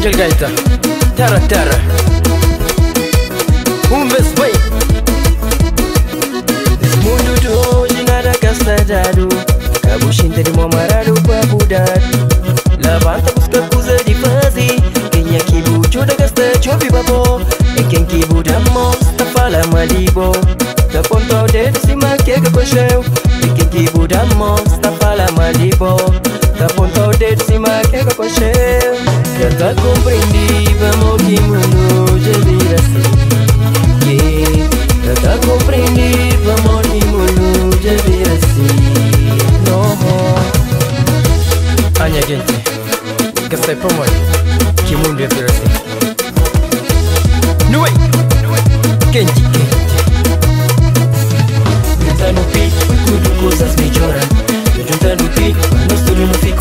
Angel Gaita, Terra Terra, vez bem. Nesse mundo de hoje nada gasta dado, cabuchinta de mamarado para mudar. Levanta, busca coisa de fazer. Quem é que buchuda gasta chove babó. É quem que buda mostra fala malibo. Tá ponta o dedo cima que é cocheu. É quem que buda mostra fala malibo. Tá ponta o dedo cima que é cocheu. Já tá compreendido, amor, que mundo já vira assim. Yeah. Já tá compreendido, amor, que mundo já vira assim. No. Anha gente, que sai pra mãe, que mundo já vira assim. Não é? Quente, quente. Junta no pico, tudo coisas melhoram. Junta no pico, nós tudo não fica